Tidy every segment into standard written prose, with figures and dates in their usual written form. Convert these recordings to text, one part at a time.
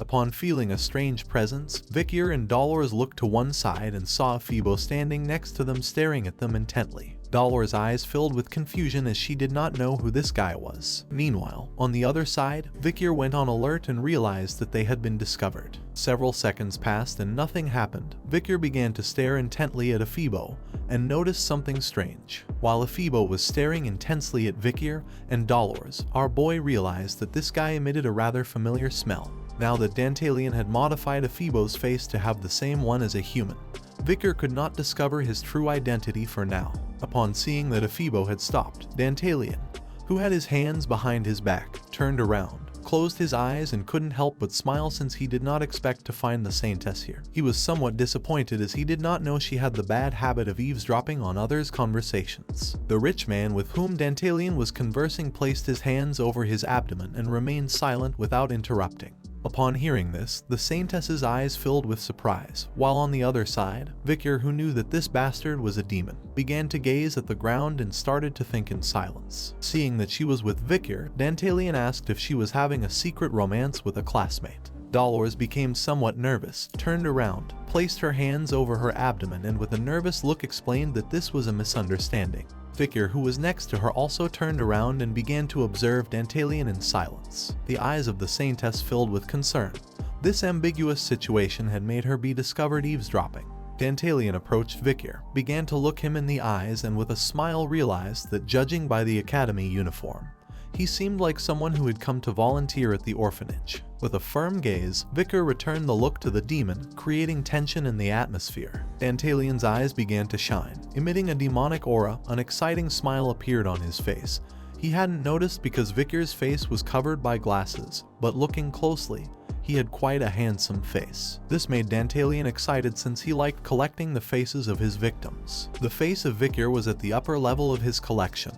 Upon feeling a strange presence, Vikir and Dollor looked to one side and saw Phoebo standing next to them staring at them intently. Dollor's eyes filled with confusion as she did not know who this guy was. Meanwhile, on the other side, Vikir went on alert and realized that they had been discovered. Several seconds passed and nothing happened. Vikir began to stare intently at Phoebo and noticed something strange. While Phoebo was staring intensely at Vikir and Dollor, our boy realized that this guy emitted a rather familiar smell. Now that Dantalian had modified Phoebo's face to have the same one as a human, Vikir could not discover his true identity for now. Upon seeing that Phoebo had stopped, Dantalian, who had his hands behind his back, turned around, closed his eyes and couldn't help but smile since he did not expect to find the Saintess here. He was somewhat disappointed as he did not know she had the bad habit of eavesdropping on others' conversations. The rich man with whom Dantalian was conversing placed his hands over his abdomen and remained silent without interrupting. Upon hearing this, the Saintess's eyes filled with surprise, while on the other side, Vikir, who knew that this bastard was a demon, began to gaze at the ground and started to think in silence. Seeing that she was with Vikir, Dantalian asked if she was having a secret romance with a classmate. Dollor became somewhat nervous, turned around, placed her hands over her abdomen and with a nervous look explained that this was a misunderstanding. Vikir, who was next to her, also turned around and began to observe Dantalian in silence. The eyes of the Saintess filled with concern. This ambiguous situation had made her be discovered eavesdropping. Dantalian approached Vikir, began to look him in the eyes and with a smile realized that judging by the academy uniform, he seemed like someone who had come to volunteer at the orphanage. With a firm gaze, Vikir returned the look to the demon, creating tension in the atmosphere. Dantalian's eyes began to shine, emitting a demonic aura. An exciting smile appeared on his face. He hadn't noticed because Vikir's face was covered by glasses, but looking closely, he had quite a handsome face. This made Dantalian excited since he liked collecting the faces of his victims. The face of Vikir was at the upper level of his collection.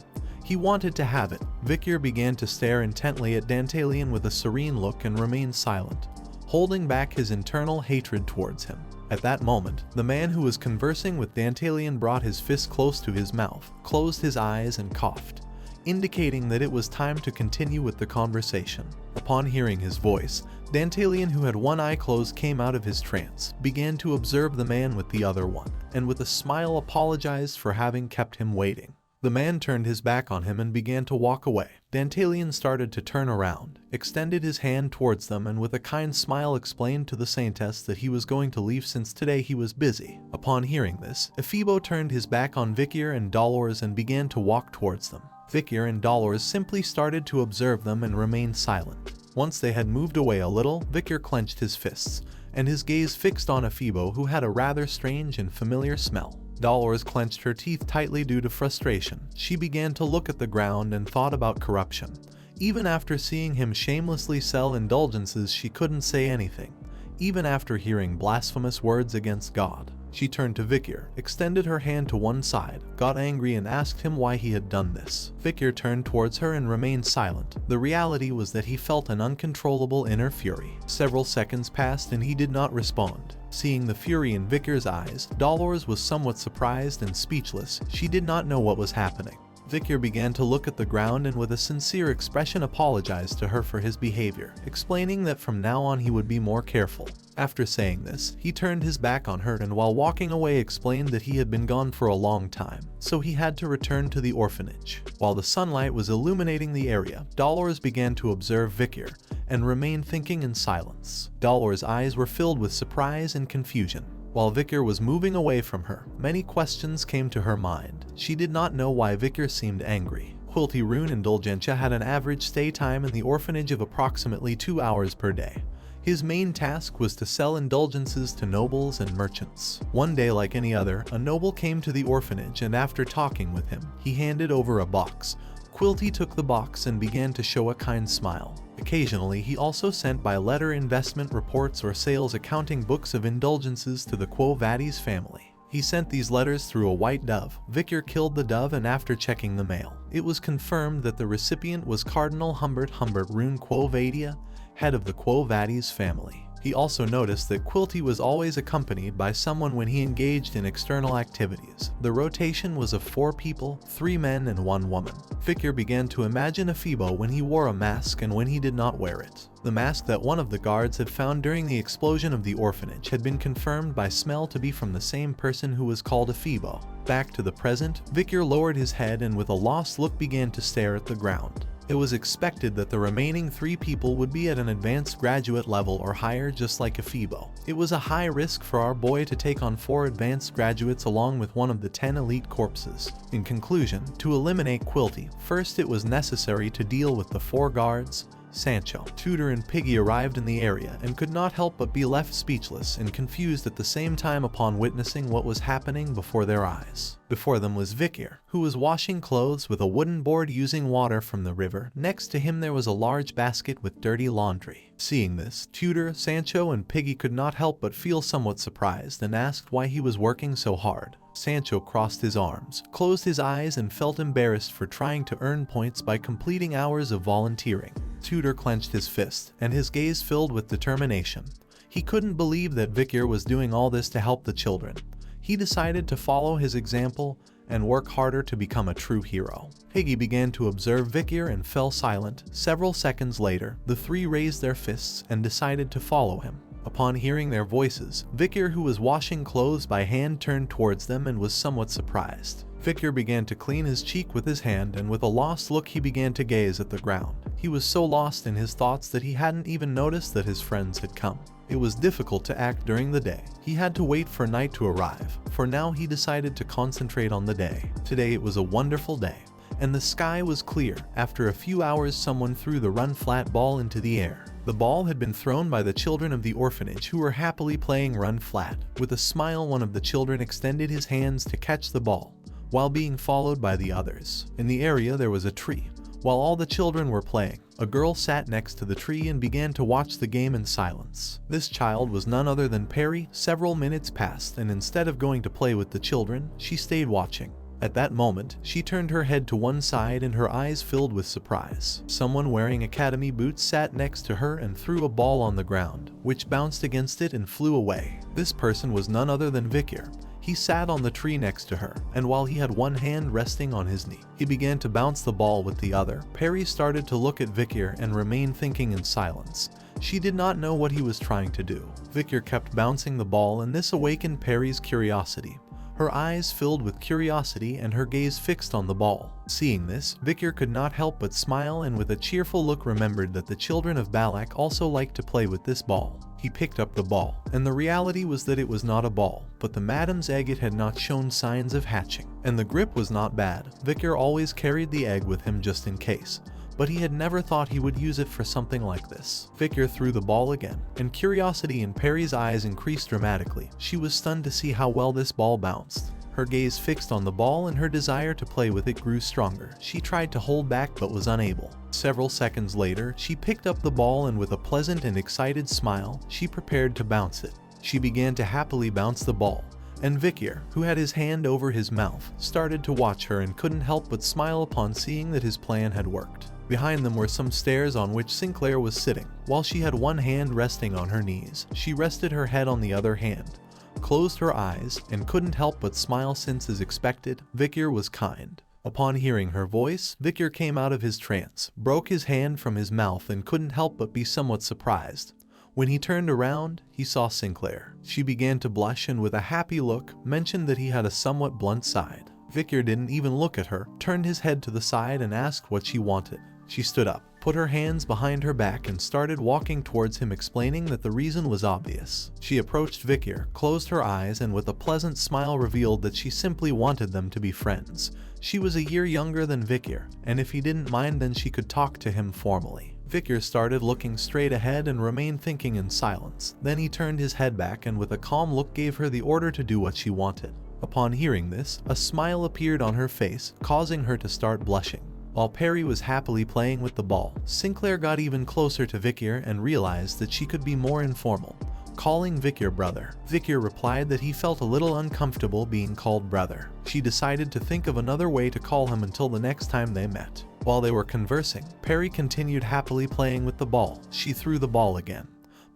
He wanted to have it. Vikir began to stare intently at Dantalian with a serene look and remained silent, holding back his internal hatred towards him. At that moment, the man who was conversing with Dantalian brought his fist close to his mouth, closed his eyes and coughed, indicating that it was time to continue with the conversation. Upon hearing his voice, Dantalian, who had one eye closed, came out of his trance, began to observe the man with the other one, and with a smile apologized for having kept him waiting. The man turned his back on him and began to walk away. Dantalian started to turn around, extended his hand towards them and with a kind smile explained to the Saintess that he was going to leave since today he was busy. Upon hearing this, Phoebo turned his back on Vikir and Dollor and began to walk towards them. Vikir and Dollor simply started to observe them and remained silent. Once they had moved away a little, Vikir clenched his fists, and his gaze fixed on Phoebo, who had a rather strange and familiar smell. Dollor clenched her teeth tightly due to frustration. She began to look at the ground and thought about corruption. Even after seeing him shamelessly sell indulgences, she couldn't say anything. Even after hearing blasphemous words against God, she turned to Vikir, extended her hand to one side, got angry and asked him why he had done this. Vikir turned towards her and remained silent. The reality was that he felt an uncontrollable inner fury. Several seconds passed and he did not respond. Seeing the fury in Vikir's eyes, Dollor was somewhat surprised and speechless. She did not know what was happening. Vikir began to look at the ground and with a sincere expression apologized to her for his behavior, explaining that from now on he would be more careful. After saying this, he turned his back on her and while walking away explained that he had been gone for a long time, so he had to return to the orphanage. While the sunlight was illuminating the area, Dollor began to observe Vikir and remained thinking in silence. Dollor's eyes were filled with surprise and confusion. While Vikir was moving away from her, many questions came to her mind. She did not know why Vikir seemed angry. Quilty Rune Indulgentia had an average stay time in the orphanage of approximately 2 hours per day. His main task was to sell indulgences to nobles and merchants. One day, like any other, a noble came to the orphanage and after talking with him, he handed over a box. Quilty took the box and began to show a kind smile. Occasionally, he also sent by letter investment reports or sales accounting books of indulgences to the Quo Vadis family. He sent these letters through a white dove. Vikir killed the dove and after checking the mail, it was confirmed that the recipient was Cardinal Humbert Rune Quo Vadia, head of the Quo Vadis family. He also noticed that Quilty was always accompanied by someone when he engaged in external activities. The rotation was of 4 people, 3 men and 1 woman. Vikir began to imagine a Phoebo when he wore a mask and when he did not wear it. The mask that one of the guards had found during the explosion of the orphanage had been confirmed by smell to be from the same person who was called a Phoebo. Back to the present, Vikir lowered his head and with a lost look began to stare at the ground. It was expected that the remaining 3 people would be at an advanced graduate level or higher, just like a Phoebo. It was a high risk for our boy to take on 4 advanced graduates along with one of the 10 elite corpses. In conclusion, to eliminate Quilty, first it was necessary to deal with the 4 guards. Sancho, Tutor and Piggy arrived in the area and could not help but be left speechless and confused at the same time upon witnessing what was happening before their eyes. Before them was Vikir, who was washing clothes with a wooden board using water from the river. Next to him there was a large basket with dirty laundry. Seeing this, Tutor, Sancho and Piggy could not help but feel somewhat surprised and asked why he was working so hard. Sancho crossed his arms, closed his eyes and felt embarrassed for trying to earn points by completing hours of volunteering. Tutor clenched his fist, and his gaze filled with determination. He couldn't believe that Vikir was doing all this to help the children. He decided to follow his example and work harder to become a true hero. Piggy began to observe Vikir and fell silent. Several seconds later, the 3 raised their fists and decided to follow him. Upon hearing their voices, Vikir, who was washing clothes by hand, turned towards them and was somewhat surprised. Vikir began to clean his cheek with his hand and with a lost look he began to gaze at the ground. He was so lost in his thoughts that he hadn't even noticed that his friends had come. It was difficult to act during the day. He had to wait for night to arrive. For now he decided to concentrate on the day. Today it was a wonderful day, and the sky was clear. After a few hours someone threw the run-flat ball into the air. The ball had been thrown by the children of the orphanage who were happily playing run-flat. With a smile one of the children extended his hands to catch the ball, while being followed by the others. In the area there was a tree. While all the children were playing, a girl sat next to the tree and began to watch the game in silence. This child was none other than Perry. Several minutes passed and instead of going to play with the children, she stayed watching. At that moment, she turned her head to one side and her eyes filled with surprise. Someone wearing academy boots sat next to her and threw a ball on the ground, which bounced against it and flew away. This person was none other than Vikir. He sat on the tree next to her, and while he had one hand resting on his knee, he began to bounce the ball with the other. Perry started to look at Vikir and remained thinking in silence. She did not know what he was trying to do. Vikir kept bouncing the ball and this awakened Perry's curiosity. Her eyes filled with curiosity and her gaze fixed on the ball. Seeing this, Vikir could not help but smile and with a cheerful look remembered that the children of Balak also liked to play with this ball. He picked up the ball, and the reality was that it was not a ball, but the madam's egg. It had not shown signs of hatching, and the grip was not bad. Vikir always carried the egg with him just in case, but he had never thought he would use it for something like this. Vikir threw the ball again, and curiosity in Perry's eyes increased dramatically. She was stunned to see how well this ball bounced. Her gaze fixed on the ball and her desire to play with it grew stronger. She tried to hold back but was unable. Several seconds later, she picked up the ball and with a pleasant and excited smile, she prepared to bounce it. She began to happily bounce the ball, and Vikir, who had his hand over his mouth, started to watch her and couldn't help but smile upon seeing that his plan had worked. Behind them were some stairs on which Sinclair was sitting. While she had one hand resting on her knees, she rested her head on the other hand, closed her eyes, and couldn't help but smile since, as expected, Vikir was kind. Upon hearing her voice, Vikir came out of his trance, broke his hand from his mouth and couldn't help but be somewhat surprised. When he turned around, he saw Sinclair. She began to blush and with a happy look, mentioned that he had a somewhat blunt side. Vikir didn't even look at her, turned his head to the side and asked what she wanted. She stood up, put her hands behind her back and started walking towards him, explaining that the reason was obvious. She approached Vikir, closed her eyes and with a pleasant smile revealed that she simply wanted them to be friends. She was a year younger than Vikir, and if he didn't mind then she could talk to him formally. Vikir started looking straight ahead and remained thinking in silence. Then he turned his head back and with a calm look gave her the order to do what she wanted. Upon hearing this, a smile appeared on her face, causing her to start blushing. While Perry was happily playing with the ball, Sinclair got even closer to Vikir and realized that she could be more informal, calling Vikir brother. Vikir replied that he felt a little uncomfortable being called brother. She decided to think of another way to call him until the next time they met. While they were conversing, Perry continued happily playing with the ball. She threw the ball again,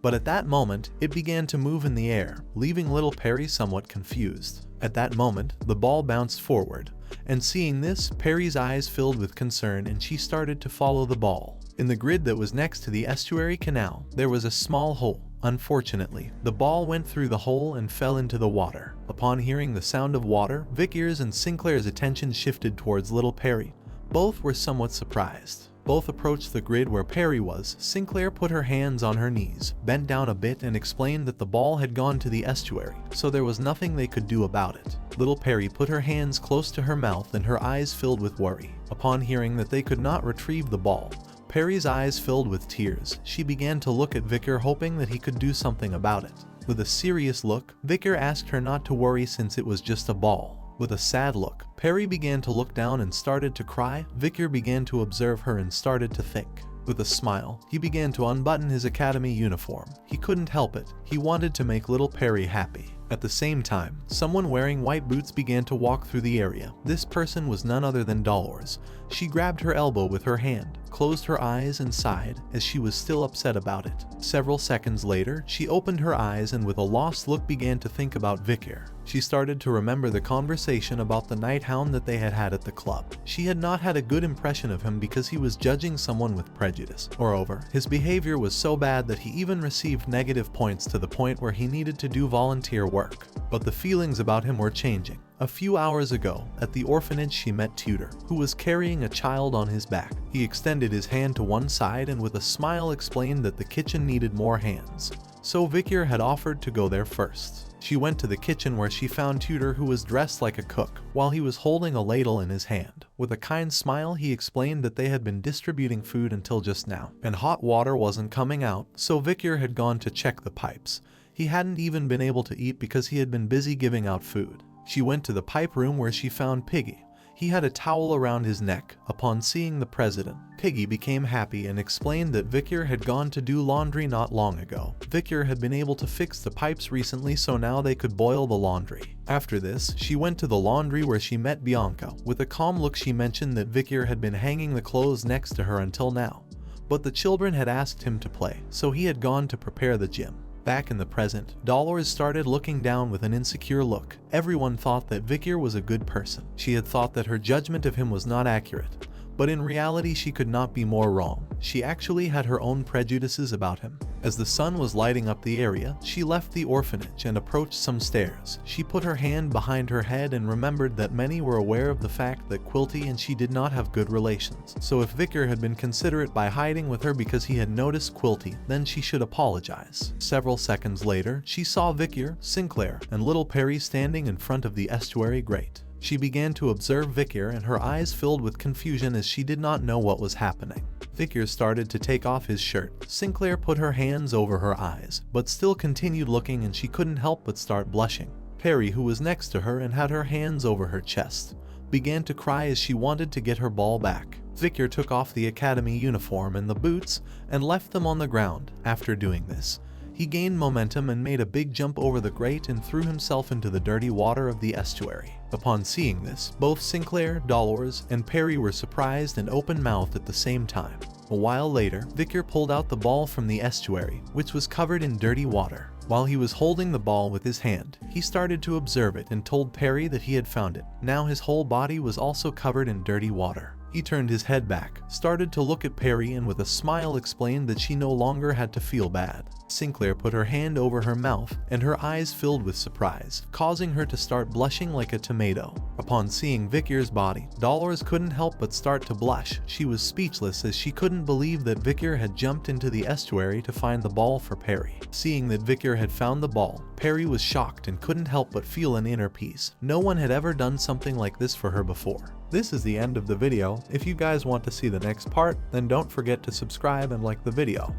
But at that moment, it began to move in the air, leaving little Perry somewhat confused. At that moment, the ball bounced forward, and seeing this, Perry's eyes filled with concern and she started to follow the ball. In the grid that was next to the estuary canal, there was a small hole. Unfortunately, the ball went through the hole and fell into the water. Upon hearing the sound of water, Vikir's and Sinclair's attention shifted towards little Perry. Both were somewhat surprised. Both approached the grid where Perry was. Sinclair put her hands on her knees, bent down a bit and explained that the ball had gone to the estuary, so there was nothing they could do about it. Little Perry put her hands close to her mouth and her eyes filled with worry. Upon hearing that they could not retrieve the ball, Perry's eyes filled with tears. She began to look at Vikir, hoping that he could do something about it. With a serious look, Vikir asked her not to worry since it was just a ball. With a sad look, Perry began to look down and started to cry. Vikir began to observe her and started to think. With a smile, he began to unbutton his academy uniform. He couldn't help it. He wanted to make little Perry happy. At the same time, someone wearing white boots began to walk through the area. This person was none other than Dollor's. She grabbed her elbow with her hand, closed her eyes and sighed, as she was still upset about it. Several seconds later, she opened her eyes and with a lost look began to think about Vikir. She started to remember the conversation about the night hound that they had had at the club. She had not had a good impression of him because he was judging someone with prejudice. Moreover, his behavior was so bad that he even received negative points to the point where he needed to do volunteer work. But the feelings about him were changing. A few hours ago, at the orphanage, she met Tutor, who was carrying a child on his back. He extended his hand to one side and with a smile explained that the kitchen needed more hands. So Vikir had offered to go there first. She went to the kitchen where she found Tutor, who was dressed like a cook, while he was holding a ladle in his hand. With a kind smile, he explained that they had been distributing food until just now, and hot water wasn't coming out, so Vikir had gone to check the pipes. He hadn't even been able to eat because he had been busy giving out food. She went to the pipe room where she found Piggy. He had a towel around his neck. Upon seeing the president, Piggy became happy and explained that Vikir had gone to do laundry not long ago. Vikir had been able to fix the pipes recently, so now they could boil the laundry. After this, she went to the laundry where she met Bianca. With a calm look, she mentioned that Vikir had been hanging the clothes next to her until now. But the children had asked him to play, so he had gone to prepare the gym. Back in the present, Dollor started looking down with an insecure look. Everyone thought that Vikir was a good person. She had thought that her judgment of him was not accurate, but in reality she could not be more wrong. She actually had her own prejudices about him. As the sun was lighting up the area, she left the orphanage and approached some stairs. She put her hand behind her head and remembered that many were aware of the fact that Quilty and she did not have good relations. So if Vikir had been considerate by hiding with her because he had noticed Quilty, then she should apologize. Several seconds later, she saw Vikir, Sinclair, and little Perry standing in front of the estuary grate. She began to observe Vikir and her eyes filled with confusion as she did not know what was happening. Vikir started to take off his shirt. Sinclair put her hands over her eyes, but still continued looking and she couldn't help but start blushing. Perry, who was next to her and had her hands over her chest, began to cry as she wanted to get her ball back. Vikir took off the academy uniform and the boots and left them on the ground. After doing this, he gained momentum and made a big jump over the grate and threw himself into the dirty water of the estuary. Upon seeing this, both Sinclair, Dollor, and Perry were surprised and open-mouthed at the same time. A while later, Vikir pulled out the ball from the estuary, which was covered in dirty water. While he was holding the ball with his hand, he started to observe it and told Perry that he had found it. Now his whole body was also covered in dirty water. He turned his head back, started to look at Perry and with a smile explained that she no longer had to feel bad. Sinclair put her hand over her mouth and her eyes filled with surprise, causing her to start blushing like a tomato. Upon seeing Vikir's body, Dollor couldn't help but start to blush. She was speechless as she couldn't believe that Vikir had jumped into the estuary to find the ball for Perry. Seeing that Vikir had found the ball, Perry was shocked and couldn't help but feel an inner peace. No one had ever done something like this for her before. This is the end of the video. If you guys want to see the next part, then don't forget to subscribe and like the video.